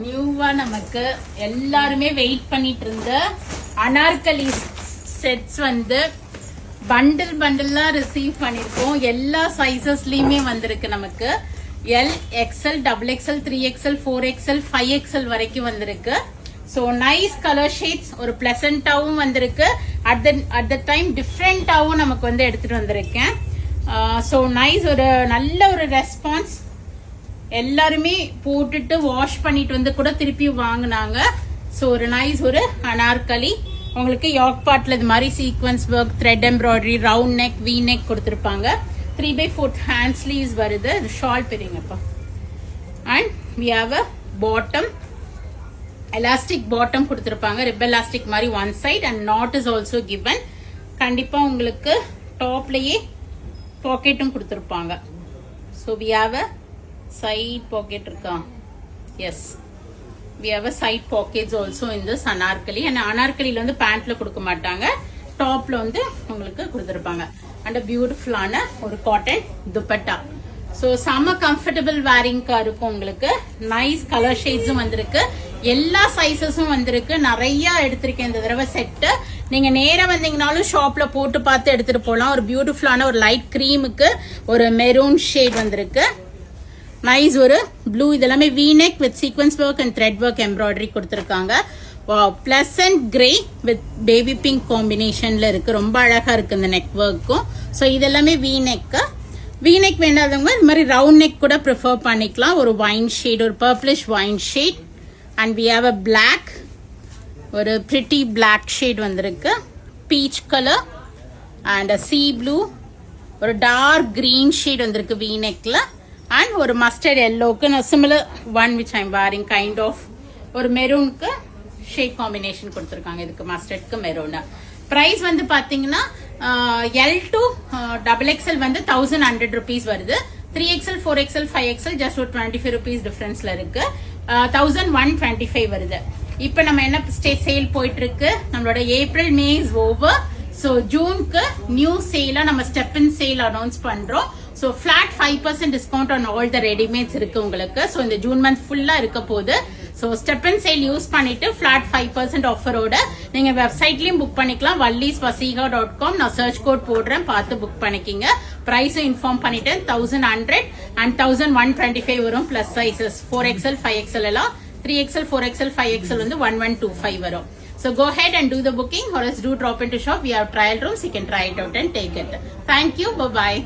நியூவா நமக்கு எல்லாருமே வெயிட் பண்ணிட்டு இருந்த அனார்கலி செட்ஸ் வந்து பண்டில் பண்டிலா ரிசீவ் பண்ணிருக்கோம். எல்லா சைசஸ்லயுமே வந்திருக்கு நமக்கு. L, XL, double XL, 3XL, 4XL, 5XL வரைக்கும் வந்திருக்கு. ஸோ நைஸ் கலர் ஷேட்ஸ், ஒரு பிளசண்டாவும் வந்திருக்கு. அட் த டைம் டிஃப்ரெண்டாவும் நமக்கு வந்து எடுத்துட்டு வந்திருக்கேன். ஸோ நைஸ், ஒரு நல்ல ஒரு ரெஸ்பான்ஸ். எல்லாருமே போட்டுட்டு வாஷ் பண்ணிட்டு வந்து கூட திருப்பி வாங்கினாங்க. ஸோ ஒரு நைஸ் ஒரு அனார்கலி. உங்களுக்கு யாக் பார்ட்ல இது மாதிரி sequence work, thread embroidery, round neck, V neck கொடுத்துருப்பாங்க. 3/4 ஹேண்ட் ஸ்லீவ்ஸ் வருது. ஷால் பெரியங்கப்பா. And we have a bottom, elastic bottom கொடுத்துருப்பாங்க. ரிப் எலாஸ்டிக் மாதிரி one side and knot is also given. கண்டிப்பா உங்களுக்கு டாப்லயே பாக்கெட்டும் கொடுத்துருப்பாங்க. So we have a side pocket இருக்கா? Yes, we have a side pockets also in this anarkali. and anarkaliல வந்து பேண்ட்ல கொடுக்க மாட்டாங்க, டாப்ல வந்து உங்களுக்கு கொடுத்திருப்பாங்க. and a beautiful ஆன ஒரு காட்டன் துப்பட்டா. so செம கம்ஃபர்டபிள் வேரிங்கா இருக்கும் உங்களுக்கு. நைஸ் கலர் ஷேட்ஸும் வந்திருக்கு. எல்லா சைஸஸும் வந்திருக்கு. நிறைய எடுத்திருக்கேன் இந்த தடவை செட்டு. நீங்க நேரா வந்தீங்கனாலும் ஷாப்ல போட்டு பார்த்து எடுத்துட்டு போலாம். ஒரு பியூட்டிஃபுல்லான ஒரு லைட் கிரீமுக்கு ஒரு மெரூன் ஷேட் வந்திருக்கு. நைஸ் ஒரு ப்ளூ. இதெல்லாமே V neck with sequence work and thread work embroidery கொடுத்துருக்காங்க. Pleasant grey with baby pink காம்பினேஷன்ல இருக்கு. ரொம்ப அழகா இருக்கு இந்த நெக் ஒர்க்கும். ஸோ இதெல்லாமே வி நெக். வி நெக் வேண்டாதவங்க இந்த மாதிரி ரவுண்ட் நெக் கூட ப்ரிஃபர் பண்ணிக்கலாம். ஒரு வைன் ஷேட், ஒரு purplish wine shade. And we have a black, ஒரு பிரிட்டி பிளாக் ஷேட் வந்திருக்கு. Peach colour and sea blue, ஒரு டார்க் கிரீன் ஷேட் வந்திருக்கு வி நெக்ல. அண்ட் ஒரு மஸ்டர்ட் எல்லோக்கு similar one which I'm wearing kind of ஒரு மெரூனுக்கு ஷேட் காம்பினேஷன் கொடுத்துருக்காங்க. இதுக்கு மஸ்டர்ட்க்கு மெரூன். பிரைஸ் வந்து பாத்தீங்கன்னா எல் டு XXL வந்து 1100 rupees வருது. 3XL, 4XL, 5XL ஜஸ்ட் ஒரு 25 rupees டிஃபரன்ஸ்ல இருக்கு. 1125 வருது. இப்ப நம்ம என்ன சேல் போயிட்டு இருக்கு, நம்மளோட April May is over. So ஜூனுக்கு நியூ சேலா நம்ம ஸ்டெப் இன் சேல் அனௌன்ஸ் பண்றோம். So flat 5% discount on all the readymades இருக்கு உங்களுக்கு. ஸோ இந்த ஜூன் மந்த் ஃபுல்லா இருக்க போகுது. So step in sale use பண்ணிட்டு ஃபிளாட் 5% ஆஃபரோட நீங்க வெப்சைட்லயும் புக் பண்ணிக்கலாம். vallisvasiga.com. நான் சர்ச் கோட் போடுறேன், பார்த்து புக் பண்ணிக்கிங்க. பிரைஸும் இன்ஃபார்ம் பண்ணிட்டேன். 1100 and 1125 வரும். பிளஸ் சைசஸ் 4XL, 5XL எல்லாம். 3XL, 4XL, 5XL வந்து 1125 வரும். So go ahead and do the booking or else do drop into shop. We have trial rooms. You can try it out and take it. Thank you. Bye-bye.